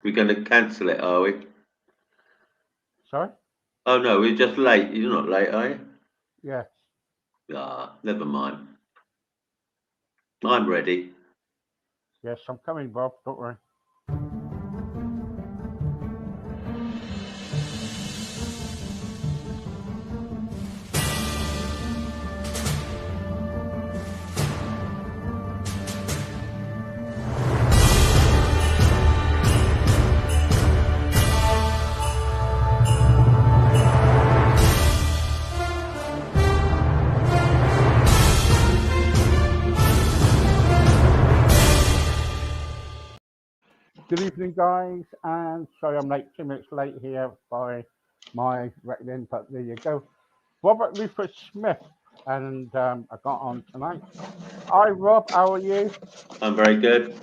We're going to cancel it, are we? Sorry? Oh no, we're just late. You're not late, are you? Yes. Ah, never mind. I'm ready. Yes, I'm coming, Bob. Don't worry. Good evening, guys. And sorry I'm late, 2 minutes late here by my reckoning, but there you go. Robert Rufus Smith, and I got on tonight. Hi, Rob. How are you? I'm very good.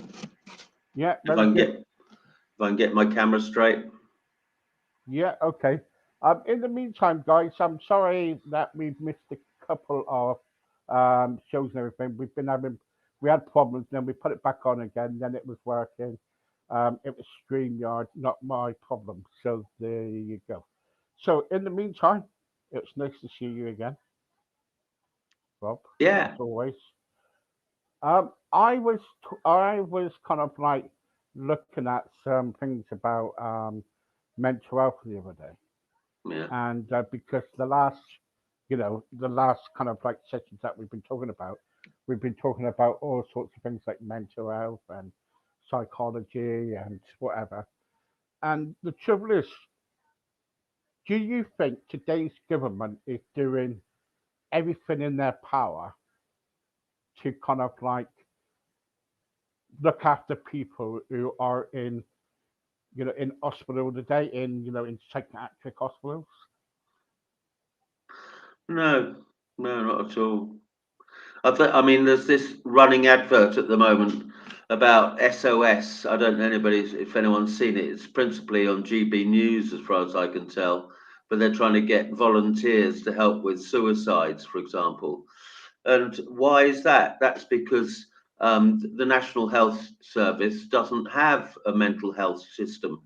Yeah, If very I can good. get if I can get my camera straight. Yeah, okay. In the meantime, guys, I'm sorry that we've missed a couple of shows and everything. We had problems, then we put it back on again, then it was working. It was StreamYard, not my problem. So there you go. So in the meantime, it's nice to see you again, Rob, as Yeah. always. I was kind of like looking at some things about mental health the other day, Yeah. and because the last kind of like sessions that we've been talking about all sorts of things like mental health and psychology and whatever. And the trouble is, do you think today's government is doing everything in their power to kind of like look after people who are in hospital today, in psychiatric hospitals? No, no, not at all. I mean, there's this running advert at the moment about SOS. I don't know if anyone's seen it. It's principally on GB News, as far as I can tell. But they're trying to get volunteers to help with suicides, for example. And why is that? That's because the National Health Service doesn't have a mental health system.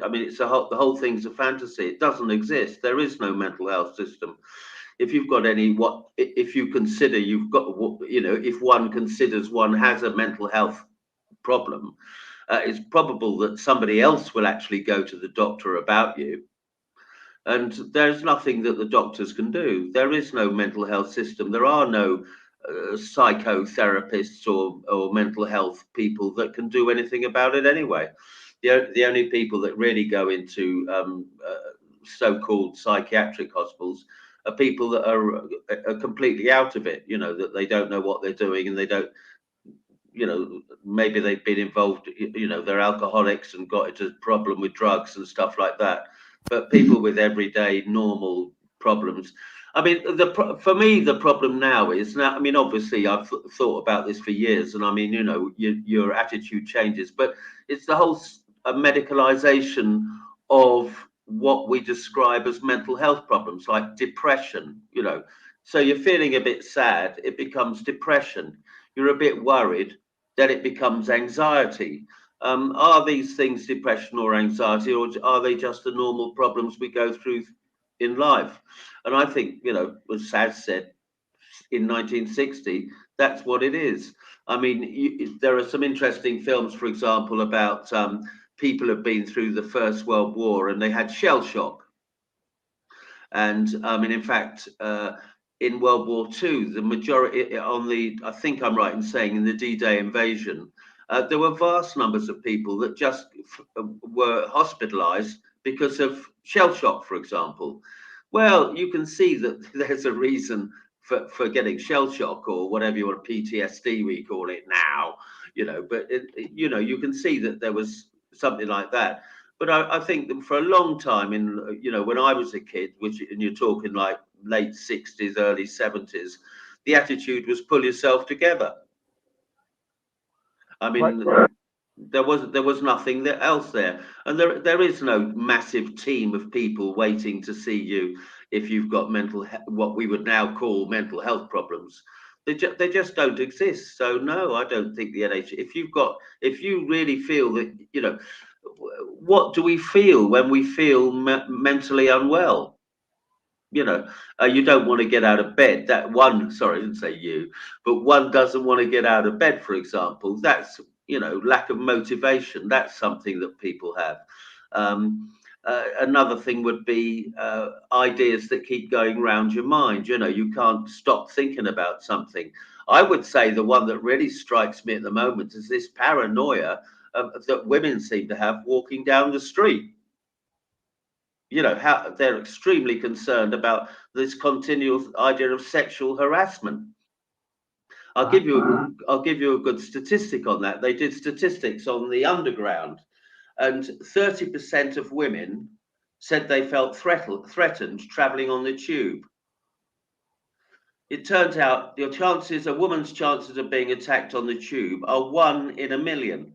I mean, the whole thing's a fantasy. It doesn't exist. There is no mental health system. If you've got any, what if you consider you've got, if one considers one has a mental health problem, it's probable that somebody else will actually go to the doctor about you. And there's nothing that the doctors can do. There is no mental health system. There are no psychotherapists or mental health people that can do anything about it anyway. The only people that really go into so-called psychiatric hospitals are people that are completely out of it. That they don't know what they're doing, and they don't. Maybe they've been involved. They're alcoholics and got into a problem with drugs and stuff like that. But people with everyday normal problems. I mean, for me, the problem now is now. I mean, obviously, I've thought about this for years, and I mean, your attitude changes, but it's the whole medicalization of what we describe as mental health problems, like depression. So you're feeling a bit sad, it becomes depression. You're a bit worried, then it becomes anxiety. Are these things depression or anxiety, or are they just the normal problems we go through in life? And I think, as Saz said in 1960, that's what it is. I mean, there are some interesting films, for example, about people who've been through the First World War and they had shell shock. And I mean, in fact, in World War II, the majority I think I'm right in saying, in the D-Day invasion, there were vast numbers of people that just were hospitalized because of shell shock, for example. Well, you can see that there's a reason for getting shell shock, or whatever you want, PTSD we call it now, but you can see that there was something like that. But I think that for a long time, when I was a kid, and you're talking like late 60s, early 70s, the attitude was pull yourself together. I Right. mean, there was nothing else there, and there is no massive team of people waiting to see you if you've got what we would now call mental health problems. They just don't exist. So no, I don't think the NHS. If you really feel that, what do we feel when we feel mentally unwell? You know, you don't want to get out of bed. That one, sorry, I didn't say you, but one doesn't want to get out of bed, for example. That's, you know, lack of motivation. That's something that people have. Um, Another thing would be ideas that keep going around your mind. You know, you can't stop thinking about something. I would say the one that really strikes me at the moment is this paranoia that women seem to have walking down the street. You know, how they're extremely concerned about this continual idea of sexual harassment. I'll give you a good statistic on that. They did statistics on the underground, and 30% of women said they felt threatened traveling on the tube. It turns out a woman's chances of being attacked on the tube are 1 in a million.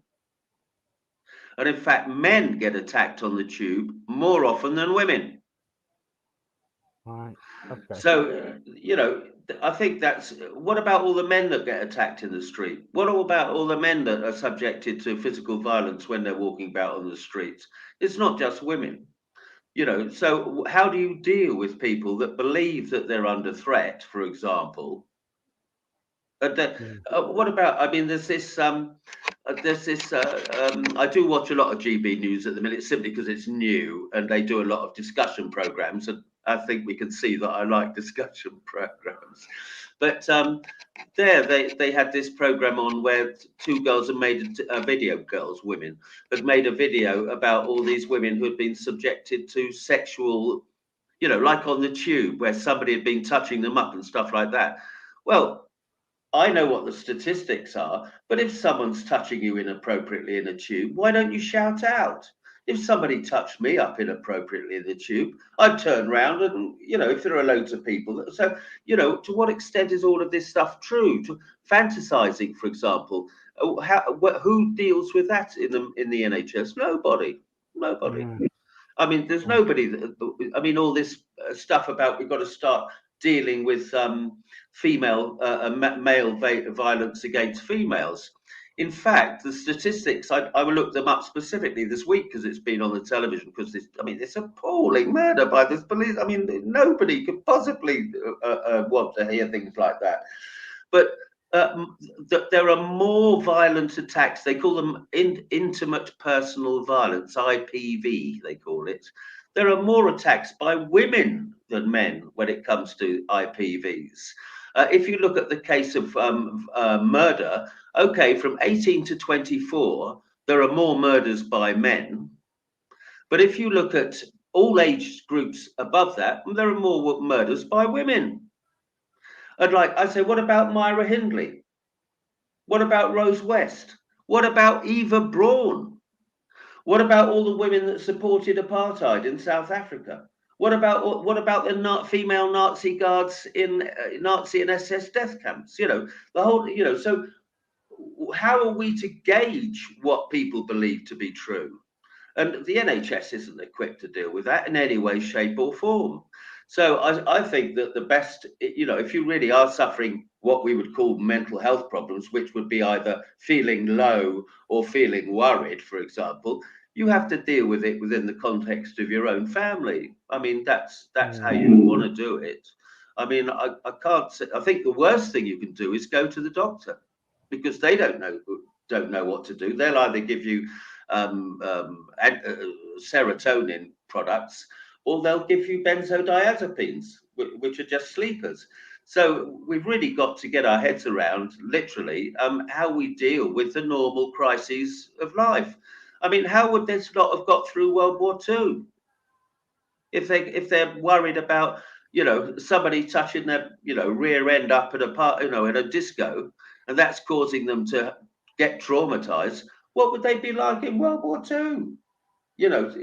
And in fact, men get attacked on the tube more often than women. Right. Okay. So, you know, I think that's, what about all the men that get attacked in the street? What about all the men that are subjected to physical violence when they're walking about on the streets? It's not just women, you know. So how do you deal with people that believe that they're under threat, for example? What about, I mean, there's this, I do watch a lot of GB News at the minute simply because it's new and they do a lot of discussion programs. And I think we can see that I like discussion programs. But they had this program on where two girls had made a video, women, had made a video about all these women who had been subjected to sexual, you know, like on the tube where somebody had been touching them up and stuff like that. Well, I know what the statistics are, but if someone's touching you inappropriately in a tube, why don't you shout out? If somebody touched me up inappropriately in the tube, I'd turn around and, you know, if there are loads of people. So, you know, to what extent is all of this stuff true? Fantasizing, for example, who deals with that in the NHS? Nobody. I mean, there's nobody. I mean, all this stuff about we've got to start dealing with male violence against females. In fact, the statistics, I will look them up specifically this week because it's been on the television. Because it's appalling murder by this police. I mean, nobody could possibly want to hear things like that. But there are more violent attacks. They call them intimate personal violence, IPV, they call it. There are more attacks by women than men when it comes to IPVs. If you look at the case of murder, okay, from 18 to 24, there are more murders by men. But if you look at all age groups above that, there are more murders by women. And like I say, what about Myra Hindley? What about Rose West? What about Eva Braun? What about all the women that supported apartheid in South Africa? What about the female Nazi guards in Nazi and SS death camps? You know, the whole, you know, so how are we to gauge what people believe to be true? And the NHS isn't equipped to deal with that in any way, shape or form. So I think that the best, you know, if you really are suffering what we would call mental health problems, which would be either feeling low or feeling worried, for example, you have to deal with it within the context of your own family. I mean, that's how you want to do it. I mean, I can't say, I think the worst thing you can do is go to the doctor because they don't know what to do. They'll either give you serotonin products, or they'll give you benzodiazepines, which are just sleepers. So we've really got to get our heads around, literally, how we deal with the normal crises of life. I mean, how would this not have got through World War II if they're worried about, you know, somebody touching their, you know, rear end up at in a disco, and that's causing them to get traumatized? What would they be like in World War II? You know,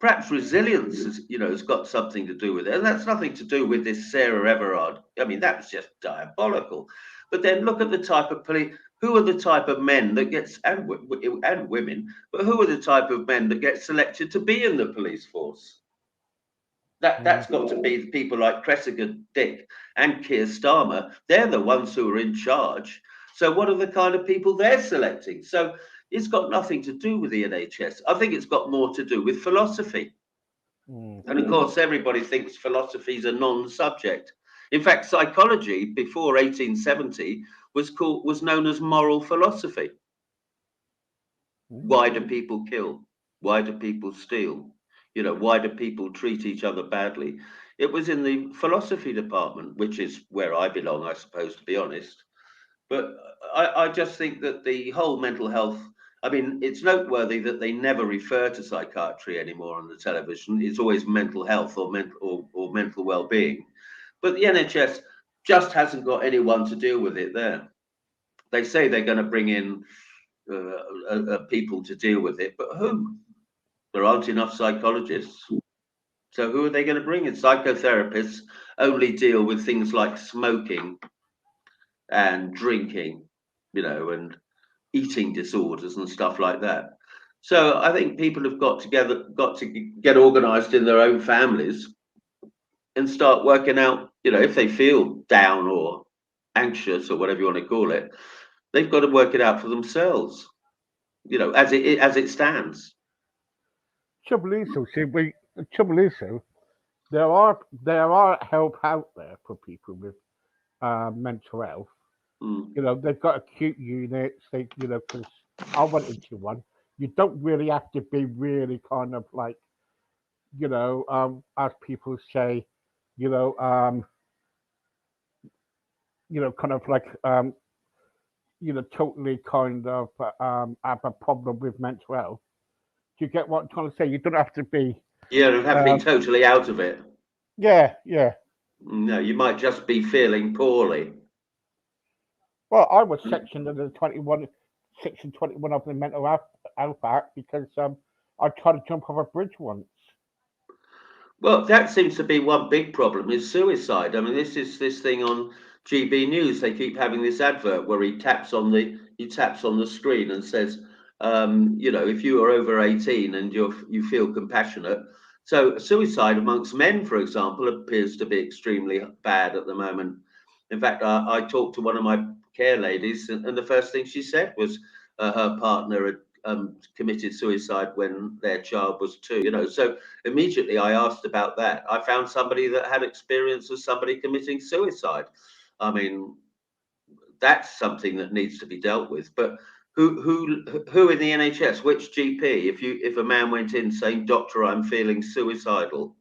perhaps resilience has got something to do with it, and that's nothing to do with this Sarah Everard. I mean, that's just diabolical. But then look at the type of police. Who are the type of men that gets and women, but who are the type of men that get selected to be in the police force? That's got to be people like Cressida Dick and Keir Starmer. They're the ones who are in charge. So what are the kind of people they're selecting? So, it's got nothing to do with the NHS. I think it's got more to do with philosophy. And of course, everybody thinks philosophy is a non-subject. In fact, psychology before 1870 was known as moral philosophy. Why do people kill? Why do people steal? Why do people treat each other badly? It was in the philosophy department, which is where I belong, I suppose, to be honest. But I just think that the whole mental health, I mean, it's noteworthy that they never refer to psychiatry anymore on the television. It's always mental health or mental well-being. But the NHS just hasn't got anyone to deal with it there. They say they're going to bring in people to deal with it, but who? There aren't enough psychologists. So who are they going to bring in? Psychotherapists only deal with things like smoking and drinking, and eating disorders and stuff like that. So I think people have got to get organized in their own families and start working out, if they feel down or anxious or whatever you want to call it, they've got to work it out for themselves, as it stands. Trouble is, there are help out there for people with mental health. They've got acute units. Because I went into one. You don't really have to be really kind of like, as people say, kind of like, totally kind of have a problem with mental health. Do you get what I'm trying to say? You don't have to be. Yeah, you have to be totally out of it. Yeah. No, you might just be feeling poorly. Well, I was section 21 of the Mental Health Act because I tried to jump off a bridge once. Well, that seems to be one big problem is suicide. I mean, this thing on GB News. They keep having this advert where he taps on the screen and says, if you are over 18 and you feel compassionate. So suicide amongst men, for example, appears to be extremely bad at the moment. In fact, I talked to one of my care ladies, and the first thing she said was her partner had committed suicide when their child was 2. So immediately I asked about that. I found somebody that had experience of somebody committing suicide. I mean, that's something that needs to be dealt with. But who in the NHS, which GP, if a man went in saying, "Doctor, I'm feeling suicidal,"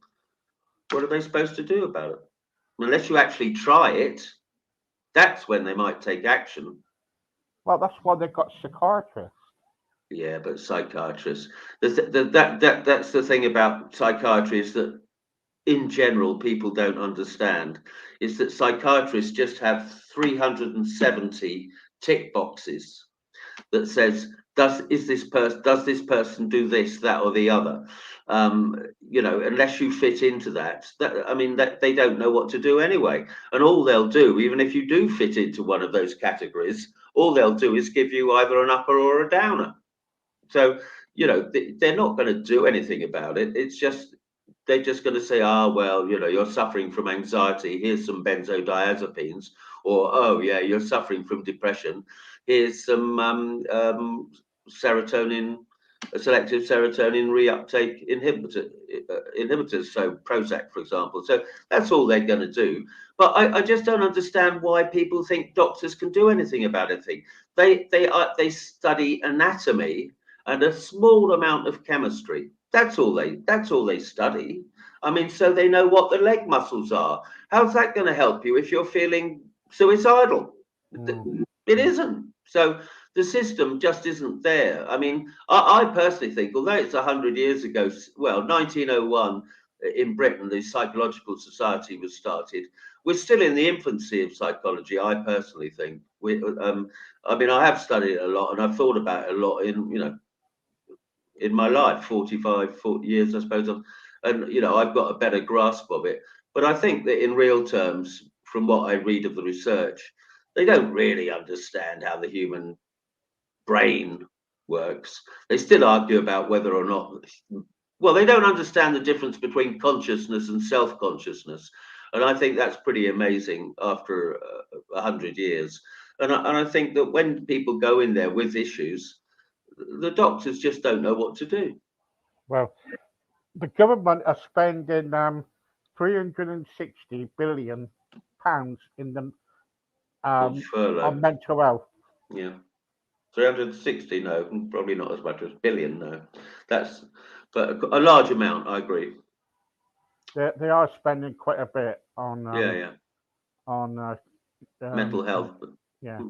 what are they supposed to do about it? Unless you actually try it, that's when they might take action. Well, that's why they've got psychiatrists. Yeah, but psychiatrists, that's the thing about psychiatry is that in general people don't understand is that psychiatrists just have 370 tick boxes that says does this person do this, that, or the other. Unless you fit into that, that they don't know what to do anyway. And all they'll do, even if you do fit into one of those categories, all they'll do is give you either an upper or a downer. So they're not going to do anything about it. It's just they're just going to say, well, you're suffering from anxiety. Here's some benzodiazepines. Or, oh, yeah, you're suffering from depression. Here's some selective serotonin reuptake inhibitors. So Prozac, for example. So that's all they're going to do. But I just don't understand why people think doctors can do anything about anything. They study anatomy and a small amount of chemistry. That's all they study. I mean, so they know what the leg muscles are. How's that going to help you if you're feeling suicidal? It isn't. So the system just isn't there. I mean, I personally think, although it's 100 years ago, 1901 in Britain, the Psychological Society was started. We're still in the infancy of psychology, I personally think. I have studied it a lot and I've thought about it a lot in my life, 40 years, I suppose. And, I've got a better grasp of it. But I think that in real terms, from what I read of the research, they don't really understand how the human brain works. They still argue about whether or not, well, they don't understand the difference between consciousness and self-consciousness. And I think that's pretty amazing after 100 years. And I think that when people go in there with issues, the doctors just don't know what to do. Well, the government are spending 360 billion pounds in the On furlough, on mental health. yeah. 360, no, probably not as much as billion, no. That's, but a large amount, I agree. They are spending quite a bit Yeah. on Mental health. yeah.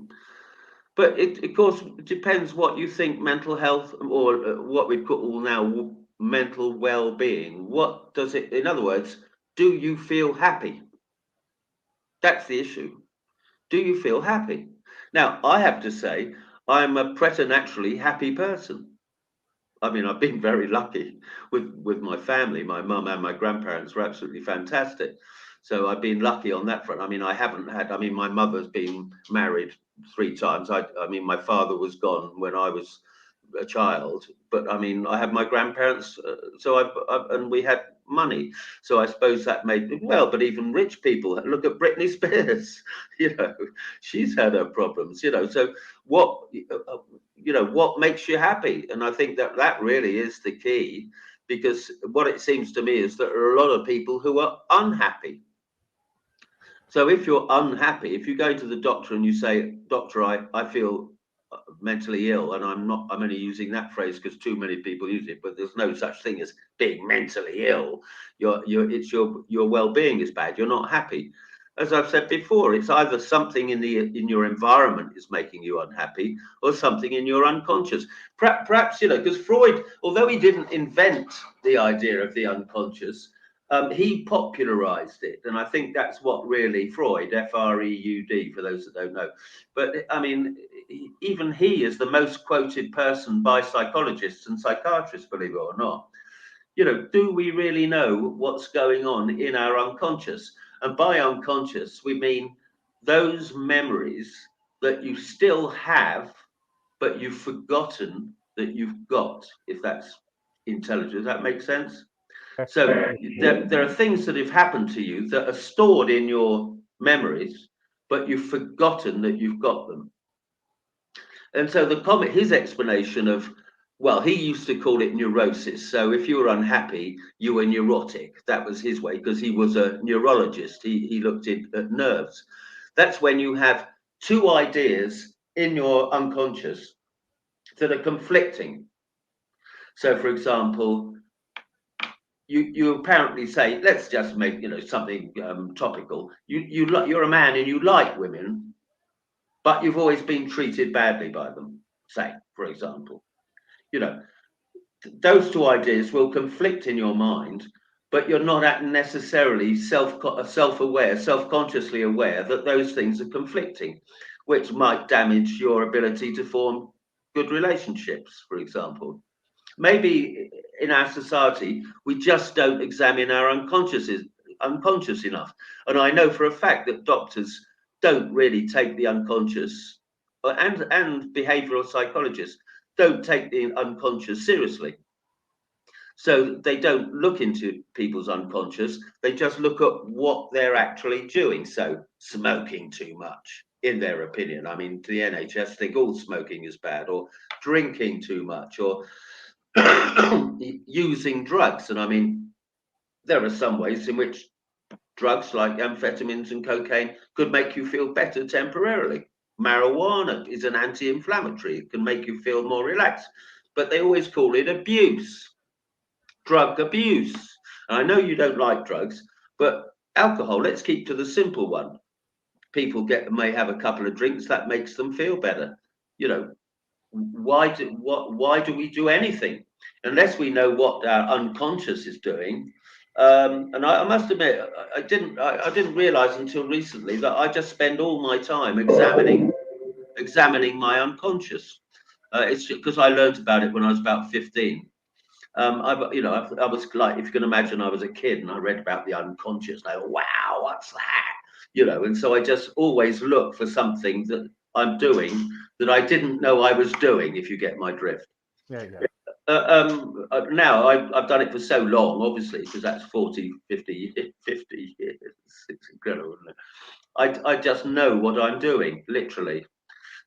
But it, of course, depends what you think mental health, or what we call now mental well-being. What does it, in other words, do you feel happy? That's the issue. Do you feel happy? Now, I have to say, I'm a preternaturally happy person. I mean, I've been very lucky with my family. My mum and my grandparents were absolutely fantastic. So I've been lucky on that front. I mean, my mother's been married 3 times. I mean, my father was gone when I was a child, but I mean, I had my grandparents, so and we had money. So I suppose that made well. But even rich people, look at Britney Spears. You know, she's had her problems. You know, so what? What makes you happy? And I think that really is the key, because what it seems to me is that there are a lot of people who are unhappy. So if you're unhappy, if you go to the doctor and you say, doctor, I feel mentally ill, and I'm only using that phrase because too many people use it, but there's no such thing as being mentally ill. Your well-being is bad. You're not happy. As I've said before, it's either something in your environment is making you unhappy, or something in your unconscious. Perhaps because Freud, although he didn't invent the idea of the unconscious, he popularized it, and I think that's what really Freud, Freud, for those that don't know. But I mean, even he is the most quoted person by psychologists and psychiatrists, believe it or not. Do we really know what's going on in our unconscious? And by unconscious, we mean those memories that you still have, but you've forgotten that you've got, if that's intelligent. Does that make sense? So there are things that have happened to you that are stored in your memories, but you've forgotten that you've got them. And so his explanation of, well, he used to call it neurosis. So if you were unhappy, you were neurotic. That was his way, because he was a neurologist. He looked at nerves. That's when you have two ideas in your unconscious that are conflicting. So, for example, you apparently say, let's just make something topical. You're a man and you like women, but you've always been treated badly by them. Say, for example, those two ideas will conflict in your mind, but you're not necessarily self-aware, self-consciously aware that those things are conflicting, which might damage your ability to form good relationships, for example. Maybe in our society, we just don't examine our unconscious enough. And I know for a fact that doctors don't really take the unconscious, and behavioral psychologists don't take the unconscious seriously. So they don't look into people's unconscious. They just look at what they're actually doing. So smoking too much, in their opinion. I mean, the NHS think all smoking is bad, or drinking too much, or using drugs. And I mean, there are some ways in which drugs like amphetamines and cocaine could make you feel better temporarily. Marijuana is an anti-inflammatory. It can make you feel more relaxed, but they always call it abuse, drug abuse. And I know you don't like drugs, but alcohol, let's keep to the simple one. People may have a couple of drinks, that makes them feel better. Why do we do anything unless we know what our unconscious is doing? And I must admit, I didn't realize until recently that I just spend all my time examining my unconscious. It's because I learned about it when I was about 15. I was like, if you can imagine, I was a kid and I read about the unconscious. Like, wow, what's that? And so I just always look for something that I'm doing that I didn't know I was doing, if you get my drift. Yeah. Now I've done it for so long, obviously, because that's 40, 50 years. It's incredible, isn't it? I just know what I'm doing, literally.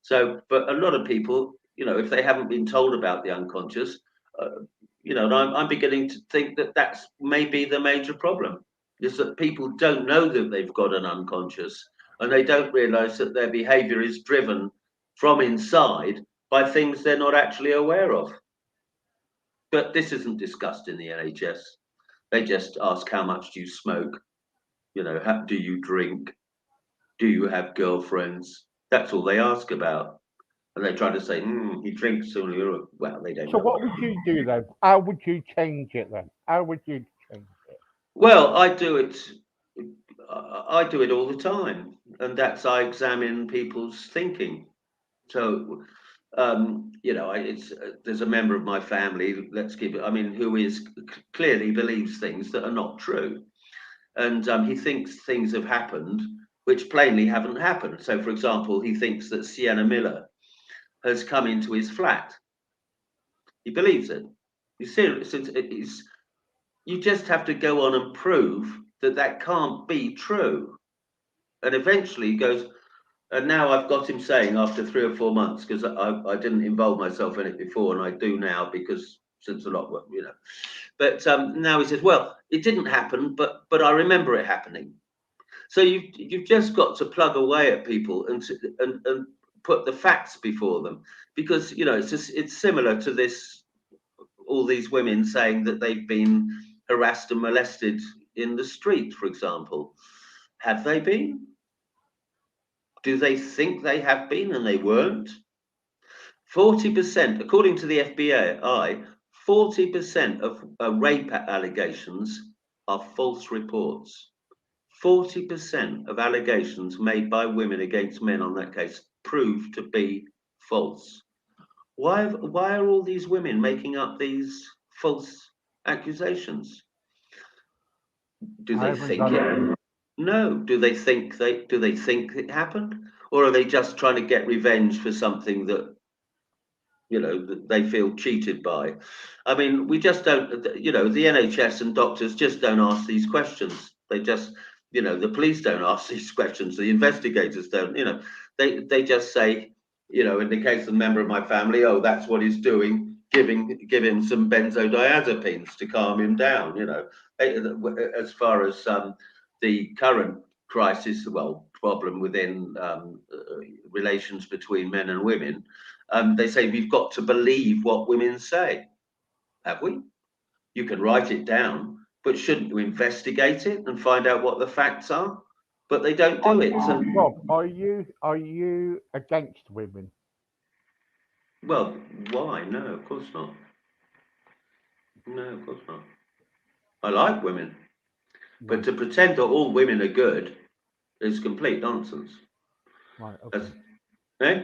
So, but a lot of people, you know, if they haven't been told about the unconscious, you know, and I'm beginning to think that that's maybe the major problem, is that people don't know that they've got an unconscious, and they don't realise that their behaviour is driven from inside by things they're not actually aware of. But this isn't discussed in the NHS. They just ask, how much do you smoke? You know, do you drink? Do you have girlfriends? That's all they ask about. And they try to say, he drinks. Well, they don't So know. what would you do then? How would you change it then? How would you change it? Well, I do it all the time. And that's, I examine people's thinking. So, you know, there's a member of my family, let's keep it, I mean, who is clearly believes things that are not true. And he thinks things have happened which plainly haven't happened. So, for example, he thinks that Sienna Miller has come into his flat. He believes it. You see, you just have to go on and prove that that can't be true. And eventually he goes, and now I've got him saying after 3 or 4 months, because I didn't involve myself in it before, and I do now because since a lot, you know. But now he says, well, it didn't happen, but I remember it happening. So you've just got to plug away at people and put the facts before them, because you know it's similar to this, all these women saying that they've been harassed and molested in the street, for example. Have they been? Do they think they have been and they weren't? 40%, according to the FBI, 40% of rape allegations are false reports. 40% of allegations made by women against men on that case prove to be false. Why are all these women making up these false accusations? Do they think it? No. Do they think it happened, or are they just trying to get revenge for something that, you know, that they feel cheated by? I mean, we just don't. You know, the NHS and doctors just don't ask these questions. They just, you know, the police don't ask these questions. The investigators don't. You know, they just say, you know, in the case of a member of my family, oh, that's what he's doing. Give him some benzodiazepines to calm him down. You know, as far as the current crisis, well, problem within relations between men and women, they say we've got to believe what women say. Have we? You can write it down, but shouldn't you investigate it and find out what the facts are? But they don't do it. So, Rob, are you against women? well, why? No, of course not. No, of course not. I like women, but to pretend that all women are good is complete nonsense. Right. Okay. Eh?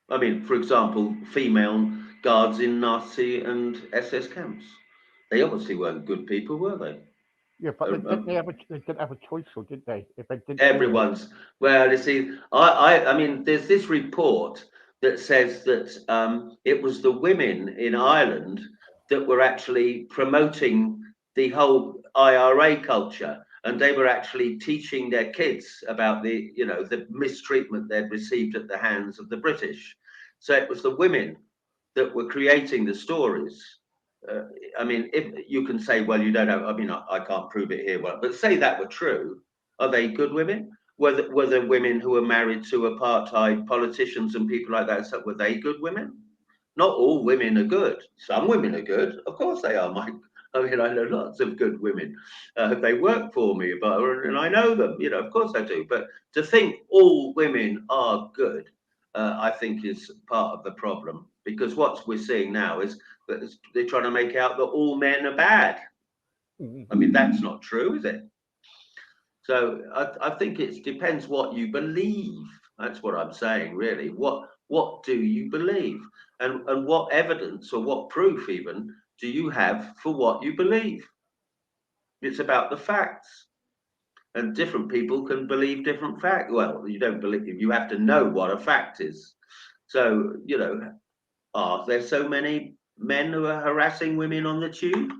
I mean, for example, female guards in Nazi and SS camps. They obviously weren't good people, were they? Yeah, but they didn't have a choice, or did they? If they didn't, Everyone's, well, you see, I mean, there's this report that says that it was the women in Ireland that were actually promoting the whole IRA culture, and they were actually teaching their kids about the, you know, the mistreatment they'd received at the hands of the British. So it was the women that were creating the stories. I mean, if you can say, well, you don't know, I mean, I can't prove it here, well, but say that were true, are they good women? Were the women who were married to apartheid politicians and people like that, so were they good women? Not all women are good. Some women are good, of course they are, Mike. I mean, I know lots of good women. They work for me, and I know them. You know, of course I do. But to think all women are good, I think is part of the problem. Because what we're seeing now is that they're trying to make out that all men are bad. I mean, that's not true, is it? So I think it depends what you believe. That's what I'm saying, really. What do you believe? And what evidence or what proof even do you have for what you believe? It's about the facts. And different people can believe different facts. Well, you don't believe, you have to know what a fact is. So, you know, are there so many men who are harassing women on the tube?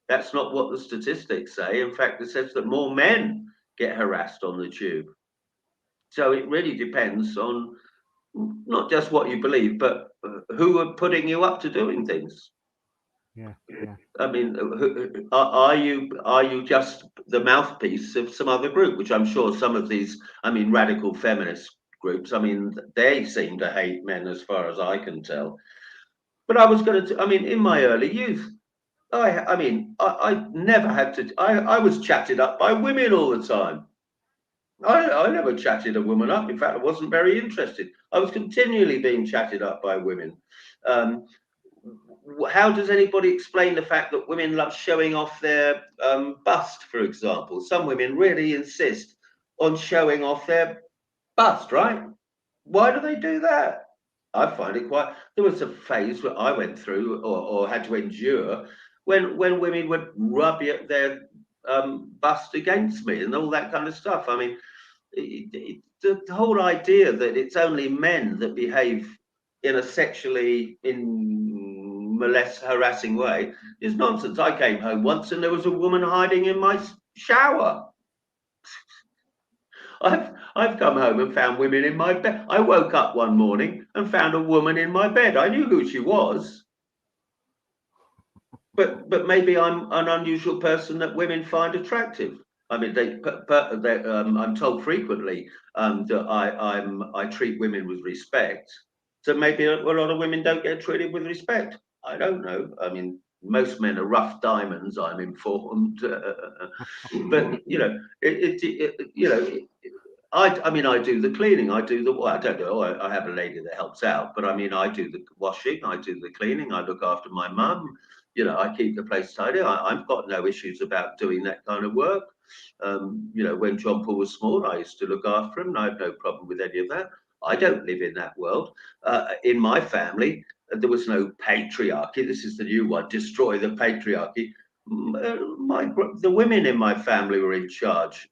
That's not what the statistics say. In fact, it says that more men get harassed on the tube. So it really depends on not just what you believe, but who are putting you up to doing things. Yeah, yeah. I mean, are you just the mouthpiece of some other group, which I'm sure some of these, I mean, radical feminist groups, I mean, they seem to hate men as far as I can tell. But I was going to, I mean, in my early youth, I never had to, I was chatted up by women all the time. I never chatted a woman up. In fact, I wasn't very interested. I was continually being chatted up by women. Um, how does anybody explain the fact that women love showing off their bust, for example? Some women really insist on showing off their bust, right? Why do they do that? I find it quite. There was a phase where I went through or had to endure when women would rub their bust against me and all that kind of stuff. I mean, the whole idea that it's only men that behave in a sexually harassing way is nonsense. I came home once and there was a woman hiding in my shower. I've come home and found women in my bed. I woke up one morning and found a woman in my bed. I knew who she was, but maybe I'm an unusual person that women find attractive. I mean, I'm told frequently that I treat women with respect. So maybe a lot of women don't get treated with respect. I don't know. I mean, most men are rough diamonds, I'm informed. But I mean, I do the cleaning. I do the, well, I don't know. I have a lady that helps out, but I mean, I do the washing. I do the cleaning. I look after my mum. I keep the place tidy. I've got no issues about doing that kind of work. When John Paul was small, I used to look after him, and I have no problem with any of that. I don't live in that world. In my family, there was no patriarchy. This is the new one: destroy the patriarchy. The women in my family were in charge.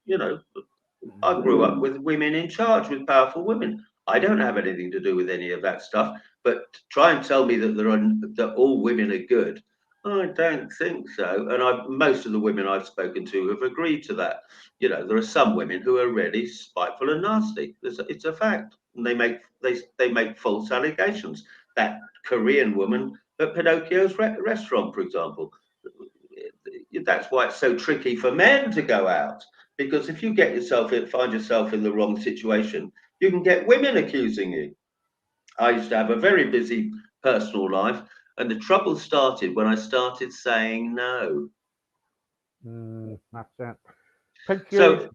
I grew up with women in charge, with powerful women. I don't have anything to do with any of that stuff. But try and tell me that all women are good. I don't think so. And most of the women I've spoken to have agreed to that. There are some women who are really spiteful and nasty. It's a fact. And they make false allegations. That Korean woman at Pinocchio's restaurant, for example. That's why it's so tricky for men to go out, because if you find yourself in the wrong situation, you can get women accusing you. I used to have a very busy personal life, and the trouble started when I started saying no. That's it. Thank you.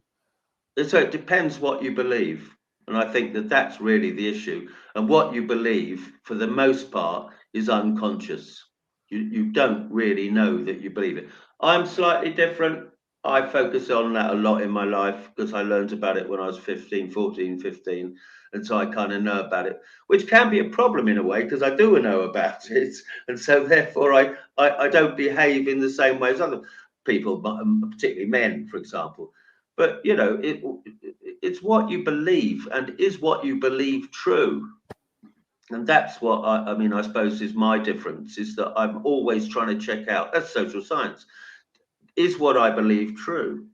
So it depends what you believe, and I think that that's really the issue. And what you believe, for the most part, is unconscious. You don't really know that you believe it. I'm slightly different. I focus on that a lot in my life because I learned about it when I was 15, 14, 15. And so I kind of know about it, which can be a problem in a way because I do know about it. And so therefore I don't behave in the same way as other people, particularly men, for example. But it's what you believe, and is what you believe true? And that's what I mean, I suppose is my difference, is that I'm always trying to check out, that's social science, is what I believe true?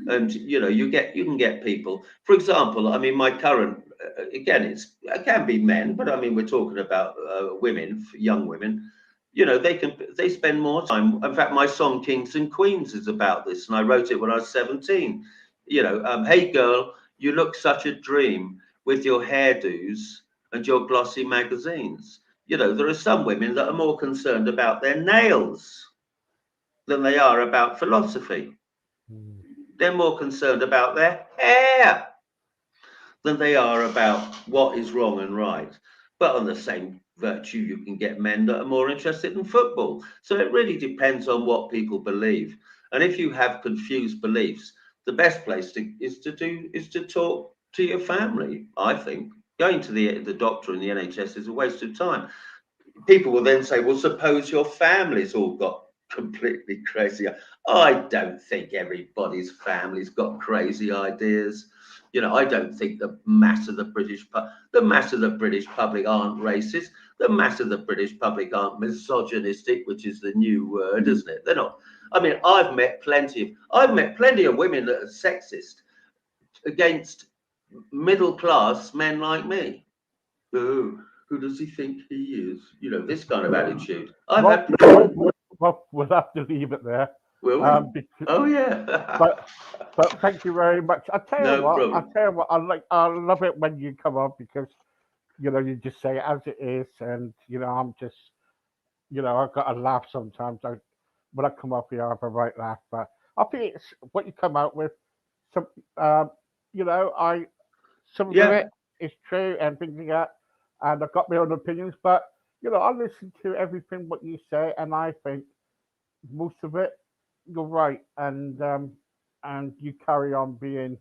And you can get people, for example, I mean, my current, again, it can be men, but I mean, we're talking about women, young women. They spend more time. In fact, my song Kings and Queens is about this, and I wrote it when I was 17. Hey girl, you look such a dream with your hairdos and your glossy magazines. There are some women that are more concerned about their nails than they are about philosophy. They're more concerned about their hair than they are about what is wrong and right. But on the same virtue, you can get men that are more interested in football. So it really depends on what people believe. And if you have confused beliefs, the best place is to talk to your family. I think going to the doctor in the NHS is a waste of time. People will then say, well, suppose your family's all got completely crazy. I don't think everybody's family's got crazy ideas. I don't think the mass of the British public aren't racist. The mass of the British public aren't misogynistic, which is the new word, isn't it? They're not. I mean, I've met plenty of women that are sexist against middle class men like me. Oh, who does he think he is? You know, this kind of attitude. I've Well, had plenty. we'll have to leave it there. Will we? Because, Oh yeah. but thank you very much. No problem. I love it when you come on because you just say it as it is, and I'm just I've got to laugh sometimes. When I come off here, I have a right laugh. But I think it's what you come out with. Some, um, I some of Yeah. it is true and things like that, and I've got my own opinions. But I listen to everything what you say, and I think most of it you're right, and you carry on being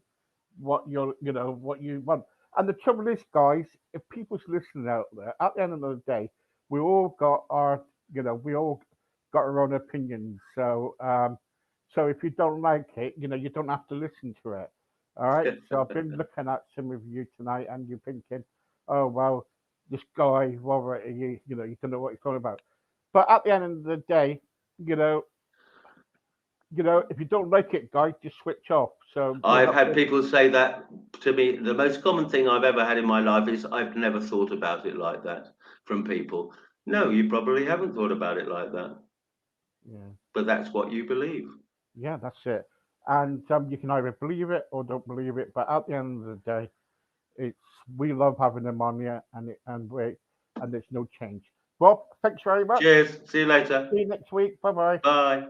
what what you want. And the trouble is, guys, if people's listening out there, at the end of the day, we all got our we all got our own opinions. So if you don't like it, you don't have to listen to it. All right. So I've been looking at some of you tonight, and you're thinking, oh well, this guy, Robert, you don't know what he's talking about. But at the end of the day, you know, if you don't like it, guys, just switch off. So I've had people say that to me. The most common thing I've ever had in my life is I've never thought about it like that from people. No, you probably haven't thought about it like that, yeah. but that's what you believe. Yeah, that's it. And you can either believe it or don't believe it. But at the end of the day, it's we love having them on here, and there's no change. Well, thanks very much. Cheers. See you later. See you next week. Bye bye. Bye.